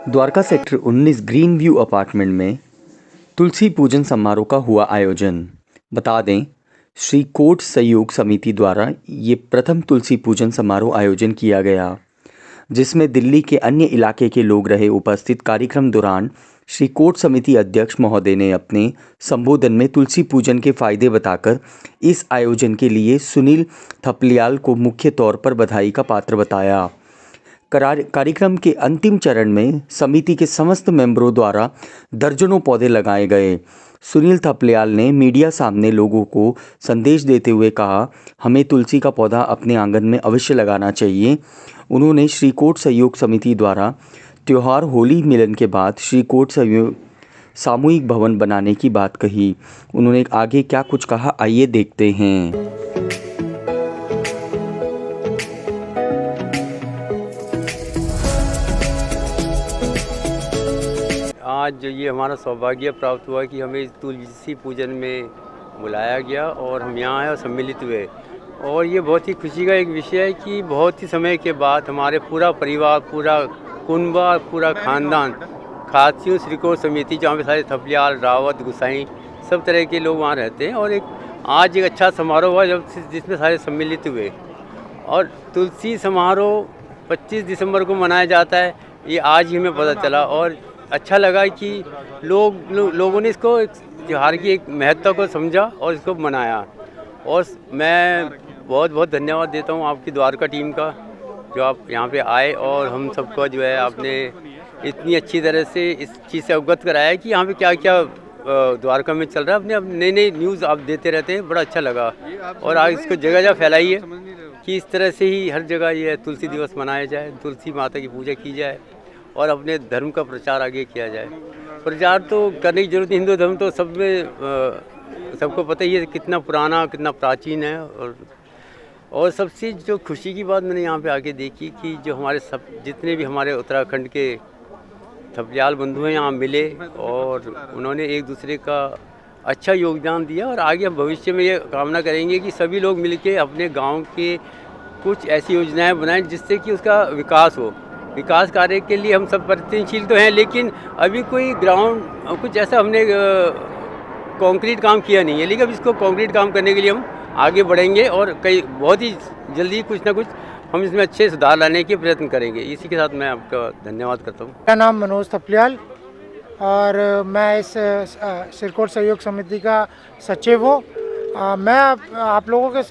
Dwarka sector 19 green view apartment में तुलसी पूजन समारोह का हुआ आयोजन। बता दें, श्री कोट सहयोग समिति द्वारा ये प्रथम तुलसी पूजन समारोह आयोजन किया गया, जिसमें दिल्ली के अन्य इलाके के लोग रहे उपस्थित। कार्यक्रम दौरान श्री कोट समिति अध्यक्ष महोदय ने अपने संबोधन में तुलसी पूजन के फायदे बताकर इस आयोजन के लिए सुनील थपलियाल को मुख्य तौर पर बधाई का पात्र बताया। कार्यक्रम के अंतिम चरण में समिति के समस्त मेंबरों द्वारा दर्जनों पौधे लगाए गए। सुनील थपलियाल ने मीडिया सामने लोगों को संदेश देते हुए कहा, हमें तुलसी का पौधा अपने आंगन में अवश्य लगाना चाहिए। उन्होंने श्री कोट सहयोग समिति द्वारा त्यौहार होली मिलन के बाद श्री कोट सहयोग सामूहिक भवन बनाने की बात कही। उन्होंने आगे क्या कुछ कहा, आइए देखते हैं। आज ये हमारा सौभाग्य प्राप्त हुआ कि हमें तुलसी पूजन में बुलाया गया और हम यहाँ आए और सम्मिलित हुए। और ये बहुत ही खुशी का एक विषय है कि बहुत ही समय के बाद हमारे पूरा परिवार, पूरा कुनबा, पूरा ख़ानदान, खासियों श्री कोट समिति, जहाँ पे सारे थपलियाल, रावत, गुसाई सब तरह के लोग वहाँ रहते हैं। और आज एक अच्छा समारोह हुआ जिसमें सारे सम्मिलित हुए। और तुलसी समारोह 25 दिसंबर को मनाया जाता है, ये आज ही हमें पता चला। और अच्छा लगा कि लोगों ने इसको त्योहार की एक महत्व को समझा और इसको मनाया। और मैं बहुत बहुत धन्यवाद देता हूँ आपकी द्वारका टीम का, जो आप यहाँ पे आए और हम सबको जो है आपने इतनी अच्छी तरह से इस चीज़ से अवगत कराया कि यहाँ पे क्या क्या द्वारका में चल रहा है। अपने नई नई न्यूज़ आप देते रहते हैं, बड़ा अच्छा लगा। और आज इसको जगह जगह फैलाइए कि इस तरह से ही हर जगह ये तुलसी दिवस मनाया जाए, तुलसी माता की पूजा की जाए और अपने धर्म का प्रचार आगे किया जाए। प्रचार तो करने की जरूरत है, हिंदू धर्म तो सब में सबको पता ही है कितना पुराना, कितना प्राचीन है। और सबसे जो खुशी की बात मैंने यहाँ पे आके देखी कि जो हमारे सब जितने भी हमारे उत्तराखंड के थपलियाल बंधु हैं यहाँ मिले और उन्होंने एक दूसरे का अच्छा योगदान दिया। और आगे हम भविष्य में ये कामना करेंगे कि सभी लोग मिलके अपने गाँव के कुछ ऐसी योजनाएँ बनाएं जिससे कि उसका विकास हो। विकास कार्य के लिए हम सब प्रयत्नशील तो हैं, लेकिन अभी कोई ग्राउंड कुछ ऐसा हमने कंक्रीट काम किया नहीं है। लेकिन अब इसको कंक्रीट काम करने के लिए हम आगे बढ़ेंगे और कई बहुत ही जल्दी कुछ ना कुछ हम इसमें अच्छे सुधार लाने के प्रयत्न करेंगे। इसी के साथ मैं आपका धन्यवाद करता हूँ। मेरा नाम मनोज थपलियाल और मैं इस श्री कोट सहयोग समिति का सचिव हूँ। मैं आप लोगों के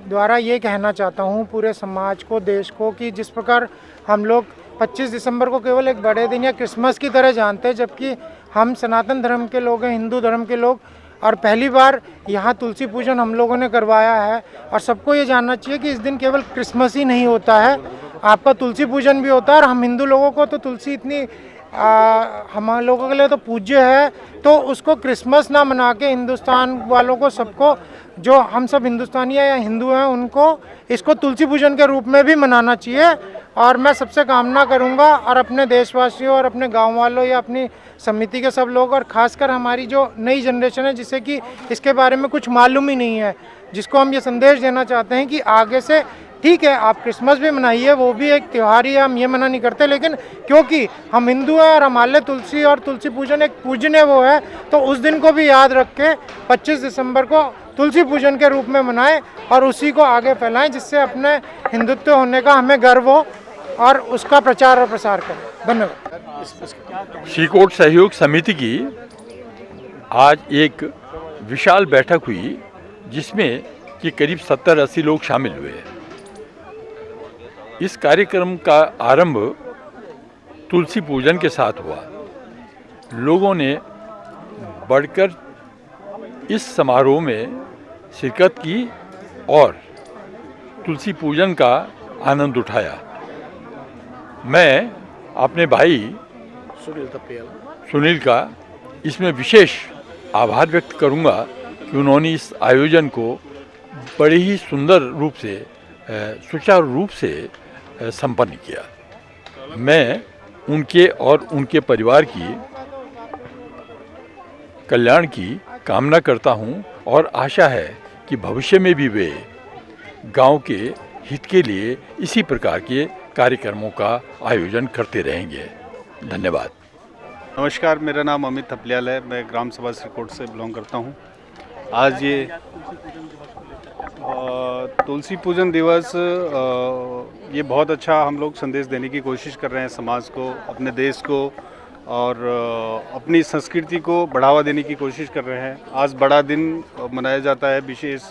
द्वारा ये कहना चाहता हूँ पूरे समाज को, देश को, कि जिस प्रकार हम लोग 25 दिसंबर को केवल एक बड़े दिन या क्रिसमस की तरह जानते हैं, जबकि हम सनातन धर्म के लोग हैं, हिंदू धर्म के लोग, और पहली बार यहाँ तुलसी पूजन हम लोगों ने करवाया है। और सबको ये जानना चाहिए कि इस दिन केवल क्रिसमस ही नहीं होता है, आपका तुलसी पूजन भी होता है। और हम हिंदू लोगों को तो तुलसी इतनी हम लोगों के लिए तो पूज्य है, तो उसको क्रिसमस ना मना के हिंदुस्तान वालों को, सबको, जो हम सब हिंदुस्तानी या हिंदू हैं, उनको इसको तुलसी पूजन के रूप में भी मनाना चाहिए। और मैं सबसे कामना करूंगा और अपने देशवासियों और अपने गांव वालों या अपनी समिति के सब लोग, और ख़ासकर हमारी जो नई जनरेशन है जिसे कि इसके बारे में कुछ मालूम ही नहीं है, जिसको हम ये संदेश देना चाहते हैं कि आगे से ठीक है आप क्रिसमस भी मनाइए, वो भी एक त्यौहार ही है, हम ये मना नहीं करते, लेकिन क्योंकि हम हिंदू हैं और हमारे लिए तुलसी और तुलसी पूजन एक पूजनीय वो है, तो उस दिन को भी याद रख के 25 दिसंबर को तुलसी पूजन के रूप में मनाएं और उसी को आगे फैलाएं, जिससे अपने हिंदुत्व होने का हमें गर्व हो और उसका प्रचार और प्रसार करें। धन्यवाद। श्री कोट सहयोग समिति की आज एक विशाल बैठक हुई जिसमें कि करीब 70-80 लोग शामिल हुए। इस कार्यक्रम का आरंभ तुलसी पूजन के साथ हुआ। लोगों ने बढ़कर इस समारोह में शिरकत की और तुलसी पूजन का आनंद उठाया। मैं अपने भाई सुनील का इसमें विशेष आभार व्यक्त करूंगा कि उन्होंने इस आयोजन को बड़े ही सुंदर रूप से, सुचारू रूप से संपन्न किया। मैं उनके और उनके परिवार की कल्याण की कामना करता हूं और आशा है कि भविष्य में भी वे गांव के हित के लिए इसी प्रकार के कार्यक्रमों का आयोजन करते रहेंगे। धन्यवाद। नमस्कार, मेरा नाम अमित थपलियाल है। मैं ग्राम सभा श्रीकोट से बिलोंग करता हूँ। आज ये तुलसी पूजन दिवस ये बहुत अच्छा हम लोग संदेश देने की कोशिश कर रहे हैं समाज को, अपने देश को और अपनी संस्कृति को बढ़ावा देने की कोशिश कर रहे हैं। आज बड़ा दिन मनाया जाता है विशेष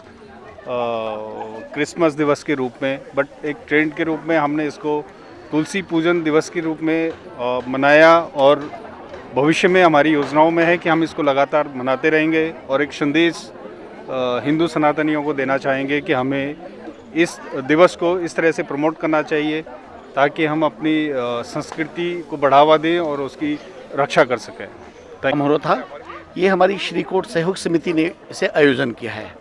क्रिसमस दिवस के रूप में, बट एक ट्रेंड के रूप में हमने इसको तुलसी पूजन दिवस के रूप में मनाया और भविष्य में हमारी योजनाओं में है कि हम इसको लगातार मनाते रहेंगे और एक संदेश हिंदू सनातनियों को देना चाहेंगे कि हमें इस दिवस को इस तरह से प्रमोट करना चाहिए ताकि हम अपनी संस्कृति को बढ़ावा दें और उसकी रक्षा कर सकें। समारोह था, ये हमारी श्रीकोट सहयोग समिति ने इसे आयोजन किया है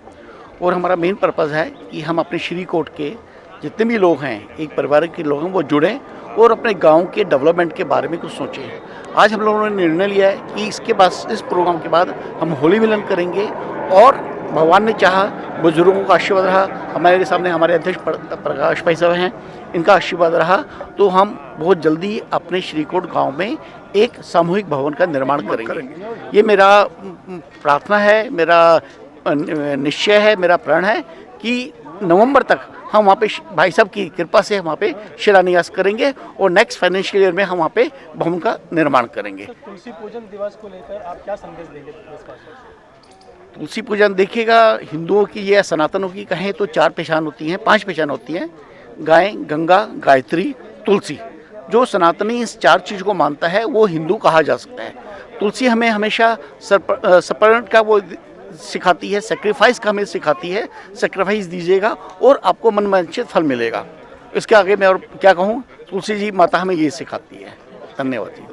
और हमारा मेन पर्पज़ है कि हम अपने श्रीकोट के जितने भी लोग हैं, एक परिवार के लोग हैं, वो जुड़ें और अपने गांव के डेवलपमेंट के बारे में कुछ सोचें। आज हम लोगों ने निर्णय लिया है कि इसके बाद, इस प्रोग्राम के बाद हम होली मिलन करेंगे और भगवान ने चाहा, बुजुर्गों का आशीर्वाद रहा, हमारे सामने हमारे अध्यक्ष प्रकाश भाई साहब हैं, इनका आशीर्वाद रहा, तो हम बहुत जल्दी अपने श्रीकोट गांव में एक सामूहिक भवन का निर्माण करेंगे। ये मेरा प्रार्थना है, मेरा निश्चय है, मेरा प्रण है कि नवंबर तक हम वहाँ पे भाई साहब की कृपा से हम वहाँ पे शिलान्यास करेंगे और नेक्स्ट फाइनेंशियल ईयर में हम वहाँ पे भवन का निर्माण करेंगे। तुलसी पूजन दिवस को लेकर आप क्या संदेश देंगे देशवासियों को? तुलसी पूजन देखिएगा, हिंदुओं की या सनातनों की कहें तो 4 पहचान होती हैं, 5 पहचान होती हैं, गाय, गंगा, गायत्री, तुलसी। जो सनातनी इस 4 चीज़ को मानता है वो हिंदू कहा जा सकता है। तुलसी हमें हमेशा सपर्ण का वो सिखाती है, सेक्रीफाइस का हमें सिखाती है, सेक्रीफाइस दीजिएगा और आपको मनवांछित फल मिलेगा। इसके आगे मैं और क्या कहूँ, तुलसी जी माता हमें ये सिखाती है। धन्यवाद जी।